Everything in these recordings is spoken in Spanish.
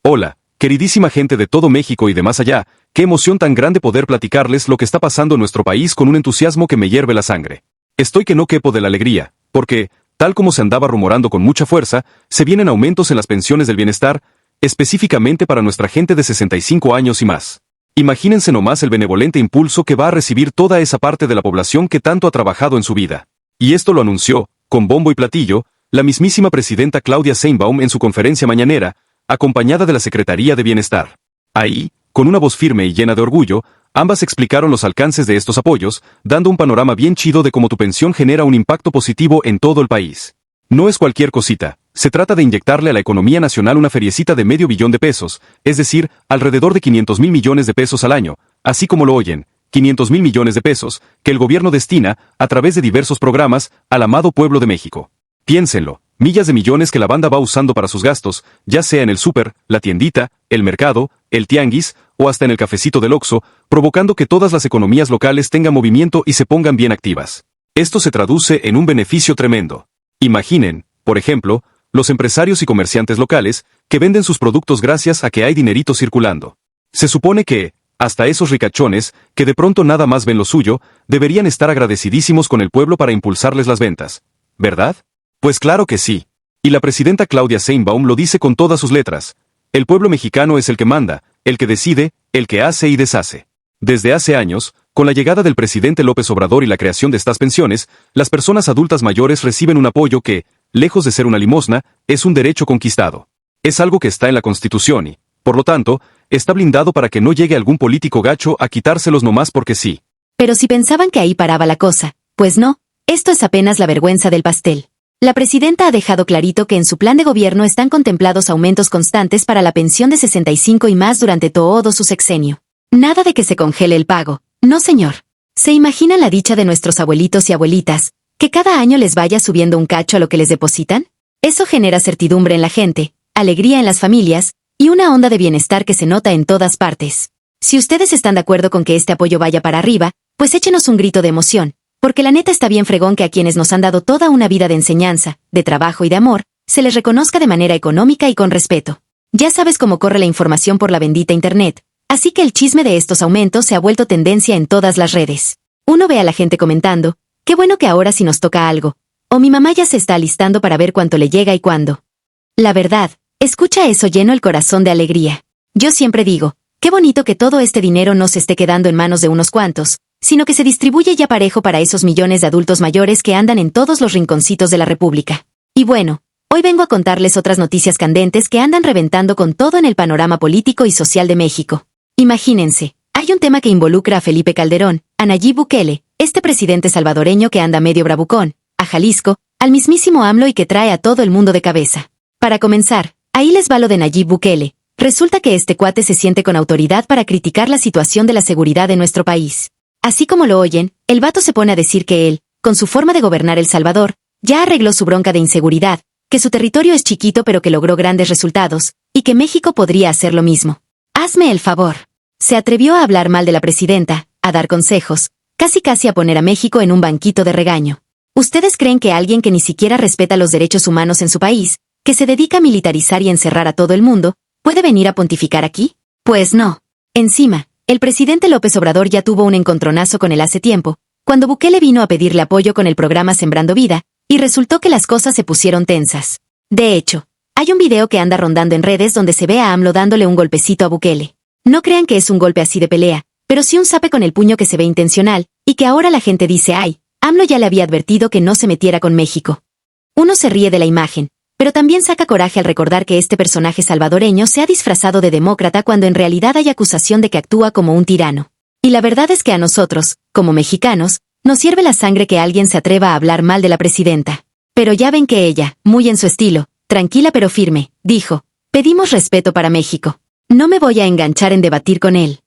Hola, queridísima gente de todo México y de más allá, qué emoción tan grande poder platicarles lo que está pasando en nuestro país con un entusiasmo que me hierve la sangre. Estoy que no quepo de la alegría, porque, tal como se andaba rumorando con mucha fuerza, se vienen aumentos en las pensiones del bienestar, específicamente para nuestra gente de 65 años y más. Imagínense nomás el benevolente impulso que va a recibir toda esa parte de la población que tanto ha trabajado en su vida. Y esto lo anunció, con bombo y platillo, la mismísima presidenta Claudia Sheinbaum en su conferencia mañanera, acompañada de la Secretaría de Bienestar. Ahí, con una voz firme y llena de orgullo, ambas explicaron los alcances de estos apoyos, dando un panorama bien chido de cómo tu pensión genera un impacto positivo en todo el país. No es cualquier cosita, se trata de inyectarle a la economía nacional una feriecita de $500 millones, es decir, alrededor de 500,000 millones de pesos al año, así como lo oyen, 500,000 millones de pesos, que el gobierno destina, a través de diversos programas, al amado pueblo de México. Piénsenlo. Millas de millones que la banda va usando para sus gastos, ya sea en el súper, la tiendita, el mercado, el tianguis, o hasta en el cafecito del Oxxo, provocando que todas las economías locales tengan movimiento y se pongan bien activas. Esto se traduce en un beneficio tremendo. Imaginen, por ejemplo, los empresarios y comerciantes locales, que venden sus productos gracias a que hay dinerito circulando. Se supone que, hasta esos ricachones, que de pronto nada más ven lo suyo, deberían estar agradecidísimos con el pueblo para impulsarles las ventas. ¿Verdad? Pues claro que sí. Y la presidenta Claudia Sheinbaum lo dice con todas sus letras. El pueblo mexicano es el que manda, el que decide, el que hace y deshace. Desde hace años, con la llegada del presidente López Obrador y la creación de estas pensiones, las personas adultas mayores reciben un apoyo que, lejos de ser una limosna, es un derecho conquistado. Es algo que está en la Constitución y, por lo tanto, está blindado para que no llegue algún político gacho a quitárselos nomás porque sí. Pero si pensaban que ahí paraba la cosa, pues no, esto es apenas la vergüenza del pastel. La presidenta ha dejado clarito que en su plan de gobierno están contemplados aumentos constantes para la pensión de 65 y más durante todo su sexenio. Nada de que se congele el pago. No, señor. ¿Se imaginan la dicha de nuestros abuelitos y abuelitas, que cada año les vaya subiendo un cacho a lo que les depositan? Eso genera certidumbre en la gente, alegría en las familias, y una onda de bienestar que se nota en todas partes. Si ustedes están de acuerdo con que este apoyo vaya para arriba, pues échenos un grito de emoción. Porque la neta está bien fregón que a quienes nos han dado toda una vida de enseñanza, de trabajo y de amor, se les reconozca de manera económica y con respeto. Ya sabes cómo corre la información por la bendita internet, así que el chisme de estos aumentos se ha vuelto tendencia en todas las redes. Uno ve a la gente comentando, qué bueno que ahora sí nos toca algo, o mi mamá ya se está alistando para ver cuánto le llega y cuándo. La verdad, escucha eso lleno el corazón de alegría. Yo siempre digo, qué bonito que todo este dinero no se esté quedando en manos de unos cuantos, sino que se distribuye ya parejo para esos millones de adultos mayores que andan en todos los rinconcitos de la República. Y bueno, hoy vengo a contarles otras noticias candentes que andan reventando con todo en el panorama político y social de México. Imagínense, hay un tema que involucra a Felipe Calderón, a Nayib Bukele, este presidente salvadoreño que anda medio bravucón, a Jalisco, al mismísimo AMLO y que trae a todo el mundo de cabeza. Para comenzar, ahí les va lo de Nayib Bukele. Resulta que este cuate se siente con autoridad para criticar la situación de la seguridad de nuestro país. Así como lo oyen, el vato se pone a decir que él, con su forma de gobernar El Salvador, ya arregló su bronca de inseguridad, que su territorio es chiquito pero que logró grandes resultados, y que México podría hacer lo mismo. Hazme el favor. Se atrevió a hablar mal de la presidenta, a dar consejos, casi a poner a México en un banquito de regaño. ¿Ustedes creen que alguien que ni siquiera respeta los derechos humanos en su país, que se dedica a militarizar y encerrar a todo el mundo, puede venir a pontificar aquí? Pues no. Encima, el presidente López Obrador ya tuvo un encontronazo con él hace tiempo, cuando Bukele vino a pedirle apoyo con el programa Sembrando Vida, y resultó que las cosas se pusieron tensas. De hecho, hay un video que anda rondando en redes donde se ve a AMLO dándole un golpecito a Bukele. No crean que es un golpe así de pelea, pero sí un zape con el puño que se ve intencional, y que ahora la gente dice ay, AMLO ya le había advertido que no se metiera con México. Uno se ríe de la imagen, pero también saca coraje al recordar que este personaje salvadoreño se ha disfrazado de demócrata cuando en realidad hay acusación de que actúa como un tirano. Y la verdad es que a nosotros, como mexicanos, nos hierve la sangre que alguien se atreva a hablar mal de la presidenta. Pero ya ven que ella, muy en su estilo, tranquila pero firme, dijo, pedimos respeto para México. No me voy a enganchar en debatir con él.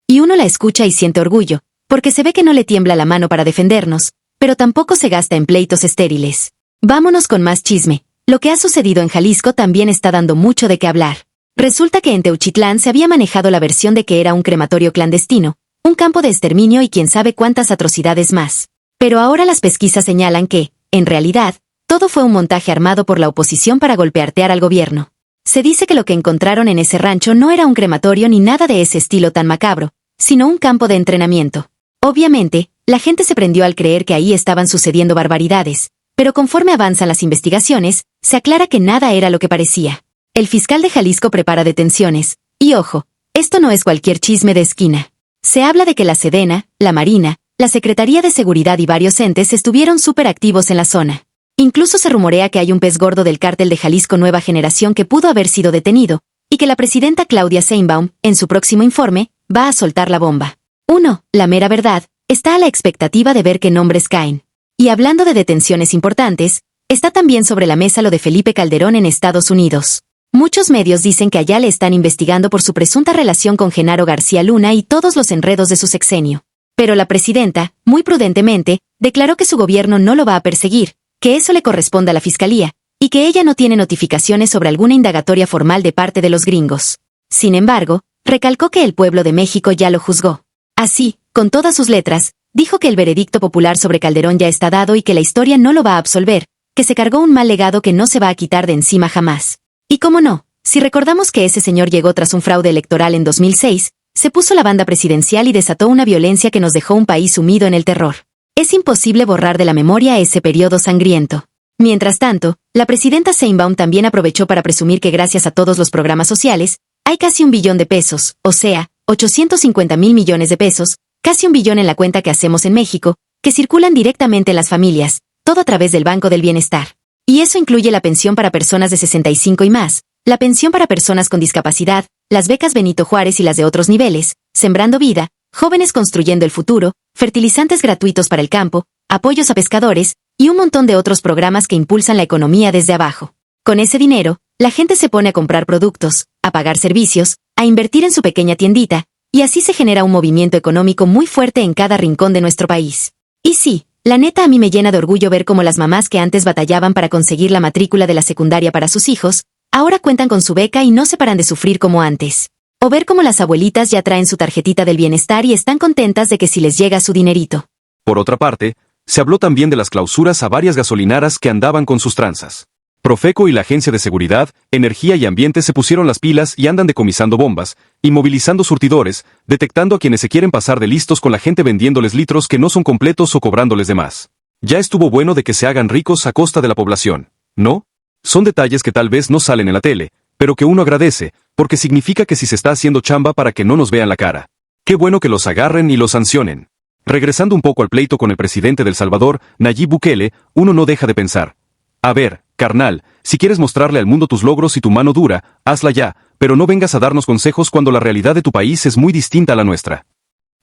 Y uno la escucha y siente orgullo, porque se ve que no le tiembla la mano para defendernos, pero tampoco se gasta en pleitos estériles. Vámonos con más chisme. Lo que ha sucedido en Jalisco también está dando mucho de qué hablar. Resulta que en Teuchitlán se había manejado la versión de que era un crematorio clandestino, un campo de exterminio y quién sabe cuántas atrocidades más. Pero ahora las pesquisas señalan que, en realidad, todo fue un montaje armado por la oposición para golpetear al gobierno. Se dice que lo que encontraron en ese rancho no era un crematorio ni nada de ese estilo tan macabro, sino un campo de entrenamiento. Obviamente, la gente se prendió al creer que ahí estaban sucediendo barbaridades, pero conforme avanzan las investigaciones, se aclara que nada era lo que parecía. El fiscal de Jalisco prepara detenciones, y ojo, esto no es cualquier chisme de esquina. Se habla de que la Sedena, la Marina, la Secretaría de Seguridad y varios entes estuvieron súper activos en la zona. Incluso se rumorea que hay un pez gordo del cártel de Jalisco Nueva Generación que pudo haber sido detenido, y que la presidenta Claudia Sheinbaum, en su próximo informe, va a soltar la bomba. 1. La mera verdad, está a la expectativa de ver qué nombres caen. Y hablando de detenciones importantes, está también sobre la mesa lo de Felipe Calderón en Estados Unidos. Muchos medios dicen que allá le están investigando por su presunta relación con Genaro García Luna y todos los enredos de su sexenio. Pero la presidenta, muy prudentemente, declaró que su gobierno no lo va a perseguir, que eso le corresponde a la fiscalía, y que ella no tiene notificaciones sobre alguna indagatoria formal de parte de los gringos. Sin embargo, recalcó que el pueblo de México ya lo juzgó. Así, con todas sus letras, dijo que el veredicto popular sobre Calderón ya está dado y que la historia no lo va a absolver, que se cargó un mal legado que no se va a quitar de encima jamás. Y cómo no, si recordamos que ese señor llegó tras un fraude electoral en 2006, se puso la banda presidencial y desató una violencia que nos dejó un país sumido en el terror. Es imposible borrar de la memoria ese periodo sangriento. Mientras tanto, la presidenta Sheinbaum también aprovechó para presumir que gracias a todos los programas sociales, hay casi 1 billón de pesos, o sea, 850,000 millones de pesos, casi 1 billón en la cuenta que hacemos en México, que circulan directamente en las familias, todo a través del Banco del Bienestar. Y eso incluye la pensión para personas de 65 y más, la pensión para personas con discapacidad, las becas Benito Juárez y las de otros niveles, Sembrando Vida, Jóvenes Construyendo el Futuro, fertilizantes gratuitos para el campo, apoyos a pescadores, y un montón de otros programas que impulsan la economía desde abajo. Con ese dinero, la gente se pone a comprar productos, a pagar servicios, a invertir en su pequeña tiendita, y así se genera un movimiento económico muy fuerte en cada rincón de nuestro país. Y sí, la neta a mí me llena de orgullo ver cómo las mamás que antes batallaban para conseguir la matrícula de la secundaria para sus hijos, ahora cuentan con su beca y no se paran de sufrir como antes. O ver cómo las abuelitas ya traen su tarjetita del bienestar y están contentas de que si les llega su dinerito. Por otra parte, se habló también de las clausuras a varias gasolineras que andaban con sus tranzas. Profeco y la Agencia de Seguridad, Energía y Ambiente se pusieron las pilas y andan decomisando bombas, inmovilizando surtidores, detectando a quienes se quieren pasar de listos con la gente vendiéndoles litros que no son completos o cobrándoles de más. Ya estuvo bueno de que se hagan ricos a costa de la población, ¿no? Son detalles que tal vez no salen en la tele, pero que uno agradece, porque significa que sí se está haciendo chamba para que no nos vean la cara. Qué bueno que los agarren y los sancionen. Regresando un poco al pleito con el presidente del Salvador, Nayib Bukele, uno no deja de pensar. A ver, carnal, si quieres mostrarle al mundo tus logros y tu mano dura, hazla ya, pero no vengas a darnos consejos cuando la realidad de tu país es muy distinta a la nuestra.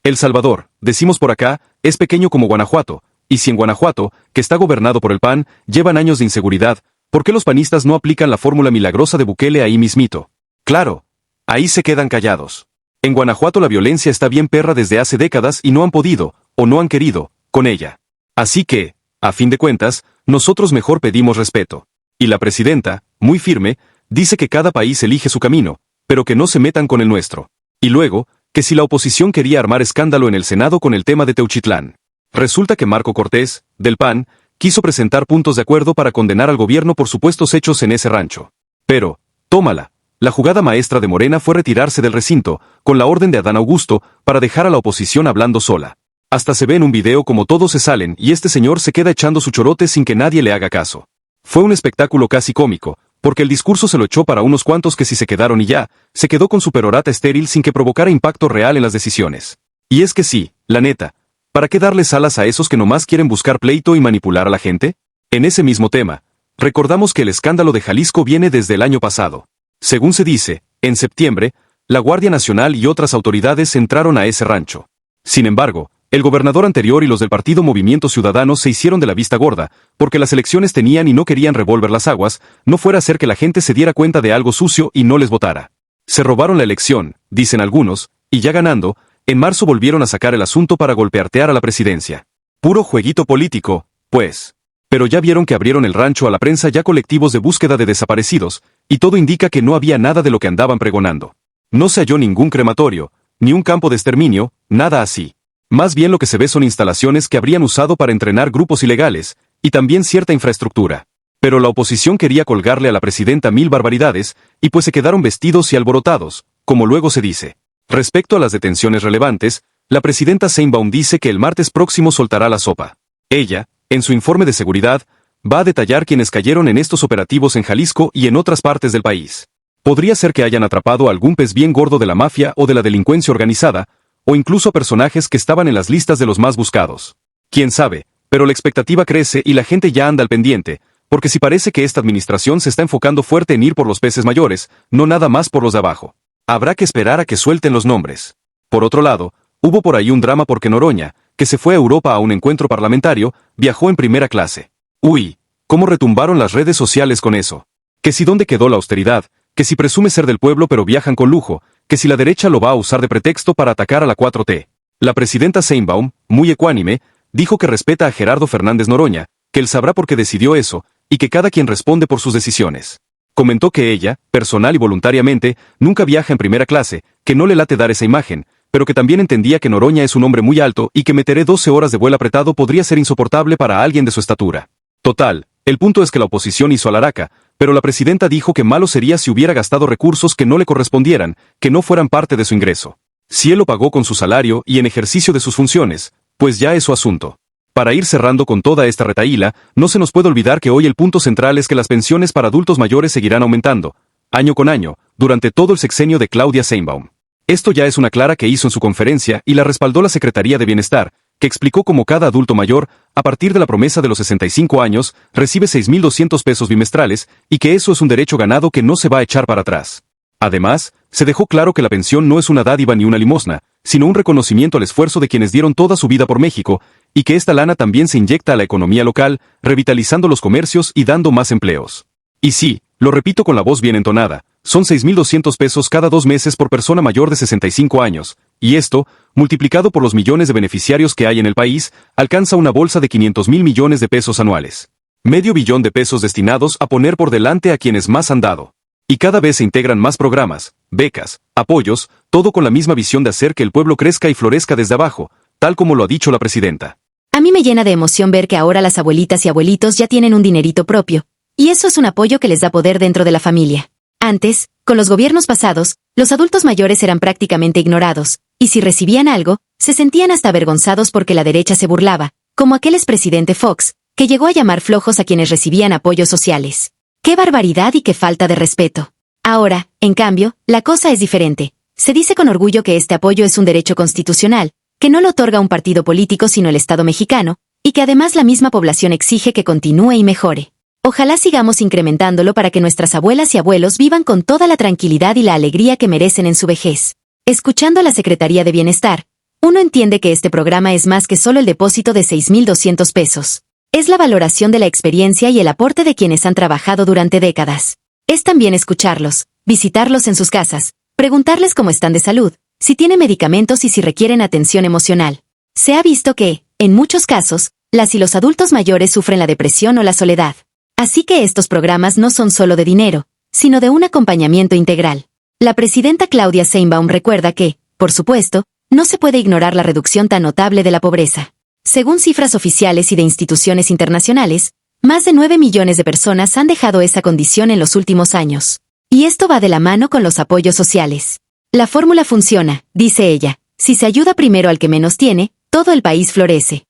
El Salvador, decimos por acá, es pequeño como Guanajuato, y si en Guanajuato, que está gobernado por el PAN, llevan años de inseguridad, ¿por qué los panistas no aplican la fórmula milagrosa de Bukele ahí mismito? Claro, ahí se quedan callados. En Guanajuato la violencia está bien perra desde hace décadas y no han podido, o no han querido, con ella. Así que, a fin de cuentas, nosotros mejor pedimos respeto. Y la presidenta, muy firme, dice que cada país elige su camino, pero que no se metan con el nuestro. Y luego, que si la oposición quería armar escándalo en el Senado con el tema de Teuchitlán. Resulta que Marco Cortés, del PAN, quiso presentar puntos de acuerdo para condenar al gobierno por supuestos hechos en ese rancho. Pero, tómala. La jugada maestra de Morena fue retirarse del recinto, con la orden de Adán Augusto, para dejar a la oposición hablando sola. Hasta se ve en un video como todos se salen y este señor se queda echando su chorote sin que nadie le haga caso. Fue un espectáculo casi cómico, porque el discurso se lo echó para unos cuantos que si se quedaron y ya, se quedó con su perorata estéril sin que provocara impacto real en las decisiones. Y es que sí, la neta, ¿para qué darles alas a esos que nomás quieren buscar pleito y manipular a la gente? En ese mismo tema, recordamos que el escándalo de Jalisco viene desde el año pasado. Según se dice, en septiembre, la Guardia Nacional y otras autoridades entraron a ese rancho. Sin embargo, el gobernador anterior y los del partido Movimiento Ciudadano se hicieron de la vista gorda, porque las elecciones tenían y no querían revolver las aguas, no fuera a hacer que la gente se diera cuenta de algo sucio y no les votara. Se robaron la elección, dicen algunos, y ya ganando, en marzo volvieron a sacar el asunto para golpeartear a la presidencia. Puro jueguito político, pues. Pero ya vieron que abrieron el rancho a la prensa ya colectivos de búsqueda de desaparecidos, y todo indica que no había nada de lo que andaban pregonando. No se halló ningún crematorio, ni un campo de exterminio, nada así. Más bien lo que se ve son instalaciones que habrían usado para entrenar grupos ilegales, y también cierta infraestructura. Pero la oposición quería colgarle a la presidenta mil barbaridades, y pues se quedaron vestidos y alborotados, como luego se dice. Respecto a las detenciones relevantes, la presidenta Sheinbaum dice que el martes próximo soltará la sopa. Ella, en su informe de seguridad, va a detallar quienes cayeron en estos operativos en Jalisco y en otras partes del país. Podría ser que hayan atrapado a algún pez bien gordo de la mafia o de la delincuencia organizada, o incluso a personajes que estaban en las listas de los más buscados. Quién sabe, pero la expectativa crece y la gente ya anda al pendiente, porque si parece que esta administración se está enfocando fuerte en ir por los peces mayores, no nada más por los de abajo. Habrá que esperar a que suelten los nombres. Por otro lado, hubo por ahí un drama porque Noroña, que se fue a Europa a un encuentro parlamentario, viajó en primera clase. Uy, cómo retumbaron las redes sociales con eso. Que si dónde quedó la austeridad, que si presume ser del pueblo pero viajan con lujo, que si la derecha lo va a usar de pretexto para atacar a la 4T. La presidenta Sheinbaum, muy ecuánime, dijo que respeta a Gerardo Fernández Noroña, que él sabrá por qué decidió eso, y que cada quien responde por sus decisiones. Comentó que ella, personal y voluntariamente, nunca viaja en primera clase, que no le late dar esa imagen, pero que también entendía que Noroña es un hombre muy alto y que meter 12 horas de vuelo apretado podría ser insoportable para alguien de su estatura. Total, el punto es que la oposición hizo alaraca, pero la presidenta dijo que malo sería si hubiera gastado recursos que no le correspondieran, que no fueran parte de su ingreso. Si él lo pagó con su salario y en ejercicio de sus funciones, pues ya es su asunto. Para ir cerrando con toda esta retahíla, no se nos puede olvidar que hoy el punto central es que las pensiones para adultos mayores seguirán aumentando, año con año, durante todo el sexenio de Claudia Sheinbaum. Esto ya es una clara que hizo en su conferencia y la respaldó la Secretaría de Bienestar, que explicó cómo cada adulto mayor, a partir de la promesa de los 65 años, recibe 6.200 pesos bimestrales y que eso es un derecho ganado que no se va a echar para atrás. Además, se dejó claro que la pensión no es una dádiva ni una limosna, sino un reconocimiento al esfuerzo de quienes dieron toda su vida por México, y que esta lana también se inyecta a la economía local, revitalizando los comercios y dando más empleos. Y sí, lo repito con la voz bien entonada, son 6.200 pesos cada 2 meses por persona mayor de 65 años, y esto, multiplicado por los millones de beneficiarios que hay en el país, alcanza una bolsa de 500.000 millones de pesos anuales. Medio billón de pesos destinados a poner por delante a quienes más han dado. Y cada vez se integran más programas, becas, apoyos, todo con la misma visión de hacer que el pueblo crezca y florezca desde abajo, tal como lo ha dicho la presidenta. A mí me llena de emoción ver que ahora las abuelitas y abuelitos ya tienen un dinerito propio, y eso es un apoyo que les da poder dentro de la familia. Antes, con los gobiernos pasados, los adultos mayores eran prácticamente ignorados, y si recibían algo, se sentían hasta avergonzados porque la derecha se burlaba, como aquel expresidente Fox, que llegó a llamar flojos a quienes recibían apoyos sociales. ¡Qué barbaridad y qué falta de respeto! Ahora, en cambio, la cosa es diferente. Se dice con orgullo que este apoyo es un derecho constitucional, que no lo otorga un partido político sino el Estado mexicano, y que además la misma población exige que continúe y mejore. Ojalá sigamos incrementándolo para que nuestras abuelas y abuelos vivan con toda la tranquilidad y la alegría que merecen en su vejez. Escuchando a la Secretaría de Bienestar, uno entiende que este programa es más que solo el depósito de 6.200 pesos. Es la valoración de la experiencia y el aporte de quienes han trabajado durante décadas. Es también escucharlos, visitarlos en sus casas, preguntarles cómo están de salud, si tienen medicamentos y si requieren atención emocional. Se ha visto que, en muchos casos, las y los adultos mayores sufren la depresión o la soledad. Así que estos programas no son solo de dinero, sino de un acompañamiento integral. La presidenta Claudia Sheinbaum recuerda que, por supuesto, no se puede ignorar la reducción tan notable de la pobreza. Según cifras oficiales y de instituciones internacionales, más de 9 millones de personas han dejado esa condición en los últimos años. Y esto va de la mano con los apoyos sociales. La fórmula funciona, dice ella. Si se ayuda primero al que menos tiene, todo el país florece.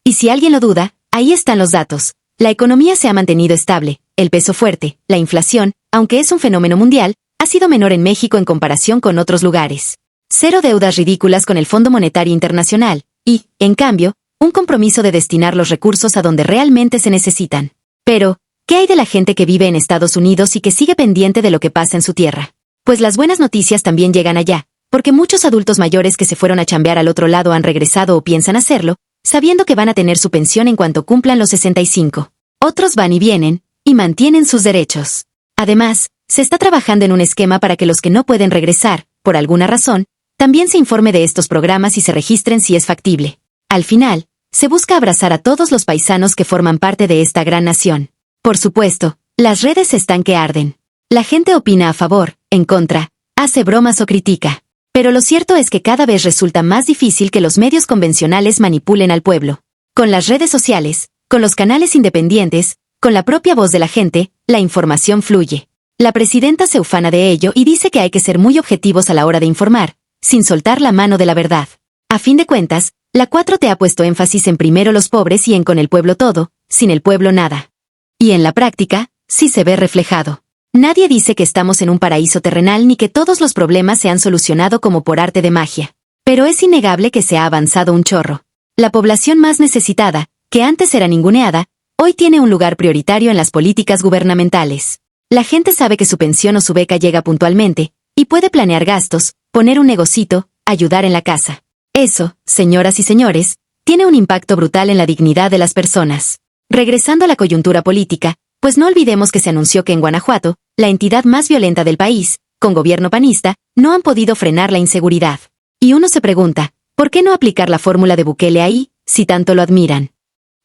Y si alguien lo duda, ahí están los datos. La economía se ha mantenido estable, el peso fuerte, la inflación, aunque es un fenómeno mundial, ha sido menor en México en comparación con otros lugares. Cero deudas ridículas con el Fondo Monetario Internacional, y, en cambio, un compromiso de destinar los recursos a donde realmente se necesitan. Pero, ¿qué hay de la gente que vive en Estados Unidos y que sigue pendiente de lo que pasa en su tierra? Pues las buenas noticias también llegan allá, porque muchos adultos mayores que se fueron a chambear al otro lado han regresado o piensan hacerlo, sabiendo que van a tener su pensión en cuanto cumplan los 65. Otros van y vienen, y mantienen sus derechos. Además, se está trabajando en un esquema para que los que no pueden regresar, por alguna razón, también se informe de estos programas y se registren si es factible. Al final, se busca abrazar a todos los paisanos que forman parte de esta gran nación. Por supuesto, las redes están que arden. La gente opina a favor, en contra, hace bromas o critica. Pero lo cierto es que cada vez resulta más difícil que los medios convencionales manipulen al pueblo. Con las redes sociales, con los canales independientes, con la propia voz de la gente, la información fluye. La presidenta se ufana de ello y dice que hay que ser muy objetivos a la hora de informar, sin soltar la mano de la verdad. A fin de cuentas, la 4T ha puesto énfasis en primero los pobres y en con el pueblo todo, sin el pueblo nada. Y en la práctica, sí se ve reflejado. Nadie dice que estamos en un paraíso terrenal ni que todos los problemas se han solucionado como por arte de magia. Pero es innegable que se ha avanzado un chorro. La población más necesitada, que antes era ninguneada, hoy tiene un lugar prioritario en las políticas gubernamentales. La gente sabe que su pensión o su beca llega puntualmente, y puede planear gastos, poner un negocito, ayudar en la casa. Eso, señoras y señores, tiene un impacto brutal en la dignidad de las personas. Regresando a la coyuntura política, pues no olvidemos que se anunció que en Guanajuato, la entidad más violenta del país, con gobierno panista, no han podido frenar la inseguridad. Y uno se pregunta, ¿por qué no aplicar la fórmula de Bukele ahí, si tanto lo admiran?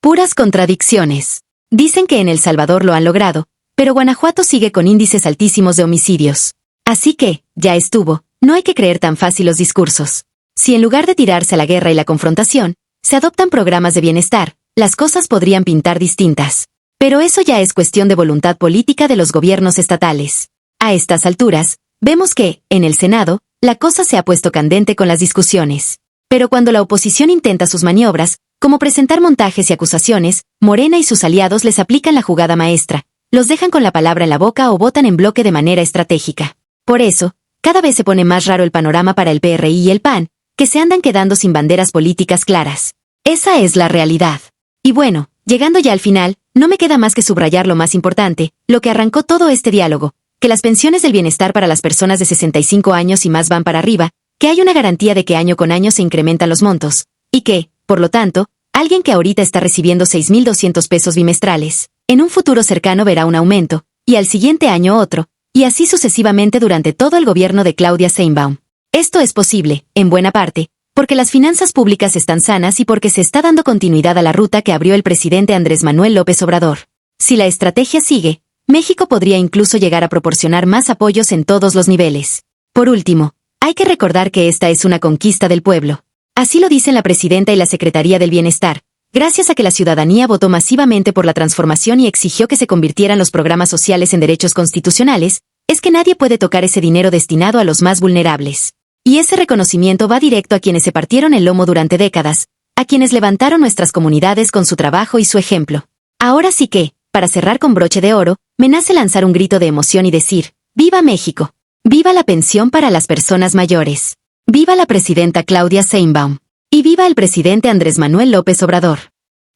Puras contradicciones. Dicen que en El Salvador lo han logrado, pero Guanajuato sigue con índices altísimos de homicidios. Así que, ya estuvo, no hay que creer tan fácil los discursos. Si en lugar de tirarse a la guerra y la confrontación, se adoptan programas de bienestar, las cosas podrían pintar distintas. Pero eso ya es cuestión de voluntad política de los gobiernos estatales. A estas alturas, vemos que, en el Senado, la cosa se ha puesto candente con las discusiones. Pero cuando la oposición intenta sus maniobras, como presentar montajes y acusaciones, Morena y sus aliados les aplican la jugada maestra, los dejan con la palabra en la boca o votan en bloque de manera estratégica. Por eso, cada vez se pone más raro el panorama para el PRI y el PAN, que se andan quedando sin banderas políticas claras. Esa es la realidad. Y bueno, llegando ya al final, no me queda más que subrayar lo más importante, lo que arrancó todo este diálogo, que las pensiones del bienestar para las personas de 65 años y más van para arriba, que hay una garantía de que año con año se incrementan los montos, y que, por lo tanto, alguien que ahorita está recibiendo 6,200 pesos bimestrales, en un futuro cercano verá un aumento, y al siguiente año otro, y así sucesivamente durante todo el gobierno de Claudia Sheinbaum. Esto es posible, en buena parte, porque las finanzas públicas están sanas y porque se está dando continuidad a la ruta que abrió el presidente Andrés Manuel López Obrador. Si la estrategia sigue, México podría incluso llegar a proporcionar más apoyos en todos los niveles. Por último, hay que recordar que esta es una conquista del pueblo. Así lo dicen la presidenta y la Secretaría del Bienestar, gracias a que la ciudadanía votó masivamente por la transformación y exigió que se convirtieran los programas sociales en derechos constitucionales, es que nadie puede tocar ese dinero destinado a los más vulnerables. Y ese reconocimiento va directo a quienes se partieron el lomo durante décadas, a quienes levantaron nuestras comunidades con su trabajo y su ejemplo. Ahora sí que, para cerrar con broche de oro, me nace lanzar un grito de emoción y decir, ¡Viva México! ¡Viva la pensión para las personas mayores! ¡Viva la presidenta Claudia Sheinbaum! ¡Y viva el presidente Andrés Manuel López Obrador!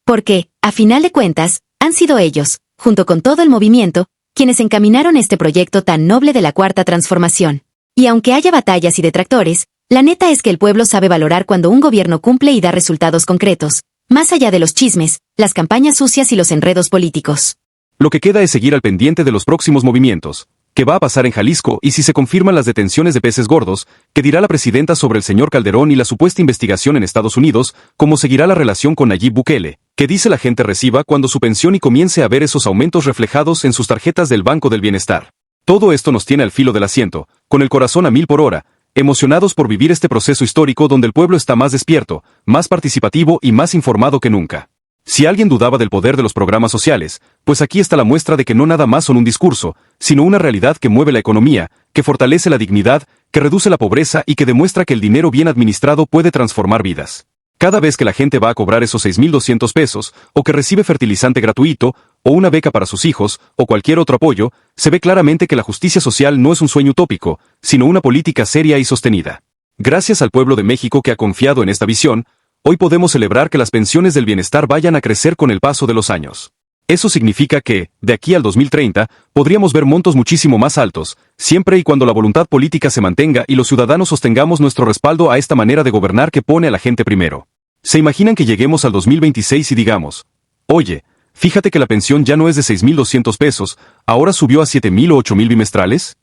Porque, a final de cuentas, han sido ellos, junto con todo el movimiento, quienes encaminaron este proyecto tan noble de la Cuarta Transformación. Y aunque haya batallas y detractores, la neta es que el pueblo sabe valorar cuando un gobierno cumple y da resultados concretos, más allá de los chismes, las campañas sucias y los enredos políticos. Lo que queda es seguir al pendiente de los próximos movimientos. ¿Qué va a pasar en Jalisco y si se confirman las detenciones de peces gordos? ¿Qué dirá la presidenta sobre el señor Calderón y la supuesta investigación en Estados Unidos? ¿Cómo seguirá la relación con Nayib Bukele? ¿Qué dice la gente reciba cuando su pensión y comience a ver esos aumentos reflejados en sus tarjetas del Banco del Bienestar? Todo esto nos tiene al filo del asiento, con el corazón a 1000 por hora, emocionados por vivir este proceso histórico donde el pueblo está más despierto, más participativo y más informado que nunca. Si alguien dudaba del poder de los programas sociales, pues aquí está la muestra de que no nada más son un discurso, sino una realidad que mueve la economía, que fortalece la dignidad, que reduce la pobreza y que demuestra que el dinero bien administrado puede transformar vidas. Cada vez que la gente va a cobrar esos 6,200 pesos, o que recibe fertilizante gratuito, o una beca para sus hijos, o cualquier otro apoyo, se ve claramente que la justicia social no es un sueño utópico, sino una política seria y sostenida. Gracias al pueblo de México que ha confiado en esta visión, hoy podemos celebrar que las pensiones del bienestar vayan a crecer con el paso de los años. Eso significa que, de aquí al 2030, podríamos ver montos muchísimo más altos, siempre y cuando la voluntad política se mantenga y los ciudadanos sostengamos nuestro respaldo a esta manera de gobernar que pone a la gente primero. ¿Se imaginan que lleguemos al 2026 y digamos, oye, fíjate que la pensión ya no es de 6,200 pesos, ahora subió a 7,000 o 8,000 bimestrales?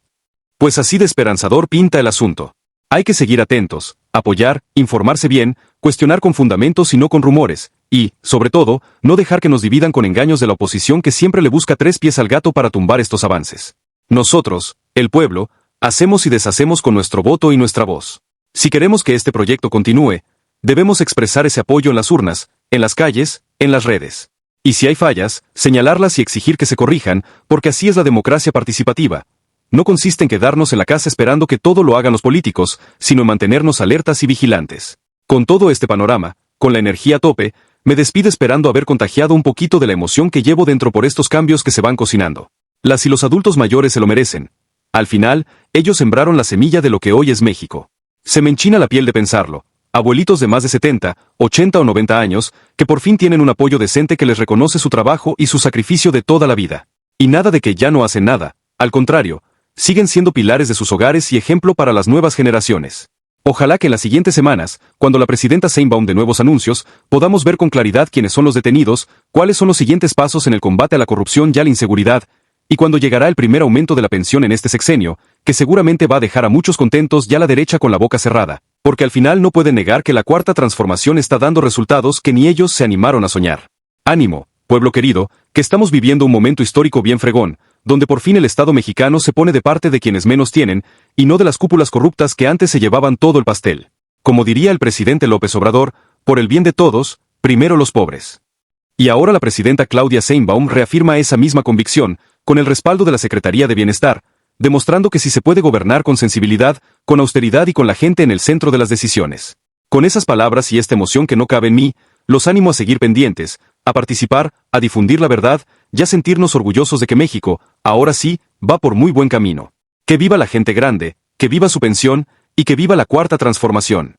Pues así de esperanzador pinta el asunto. Hay que seguir atentos, apoyar, informarse bien, cuestionar con fundamentos y no con rumores, y, sobre todo, no dejar que nos dividan con engaños de la oposición que siempre le busca 3 pies al gato para tumbar estos avances. Nosotros, el pueblo, hacemos y deshacemos con nuestro voto y nuestra voz. Si queremos que este proyecto continúe, debemos expresar ese apoyo en las urnas, en las calles, en las redes. Y si hay fallas, señalarlas y exigir que se corrijan, porque así es la democracia participativa. No consiste en quedarnos en la casa esperando que todo lo hagan los políticos, sino en mantenernos alertas y vigilantes. Con todo este panorama, con la energía a tope, me despido esperando haber contagiado un poquito de la emoción que llevo dentro por estos cambios que se van cocinando. Las y los adultos mayores se lo merecen. Al final, ellos sembraron la semilla de lo que hoy es México. Se me enchina la piel de pensarlo. Abuelitos de más de 70, 80 o 90 años, que por fin tienen un apoyo decente que les reconoce su trabajo y su sacrificio de toda la vida. Y nada de que ya no hacen nada, al contrario, siguen siendo pilares de sus hogares y ejemplo para las nuevas generaciones. Ojalá que en las siguientes semanas, cuando la presidenta Sheinbaum dé nuevos anuncios, podamos ver con claridad quiénes son los detenidos, cuáles son los siguientes pasos en el combate a la corrupción y a la inseguridad, y cuando llegará el primer aumento de la pensión en este sexenio, que seguramente va a dejar a muchos contentos y a la derecha con la boca cerrada, porque al final no pueden negar que la cuarta transformación está dando resultados que ni ellos se animaron a soñar. Ánimo, pueblo querido, que estamos viviendo un momento histórico bien fregón, donde por fin el Estado mexicano se pone de parte de quienes menos tienen, y no de las cúpulas corruptas que antes se llevaban todo el pastel. Como diría el presidente López Obrador, por el bien de todos, primero los pobres. Y ahora la presidenta Claudia Sheinbaum reafirma esa misma convicción, con el respaldo de la Secretaría de Bienestar, demostrando que sí se puede gobernar con sensibilidad, con austeridad y con la gente en el centro de las decisiones. Con esas palabras y esta emoción que no cabe en mí, los animo a seguir pendientes, a participar, a difundir la verdad, y a sentirnos orgullosos de que México, ahora sí, va por muy buen camino. Que viva la gente grande, que viva su pensión, y que viva la cuarta transformación.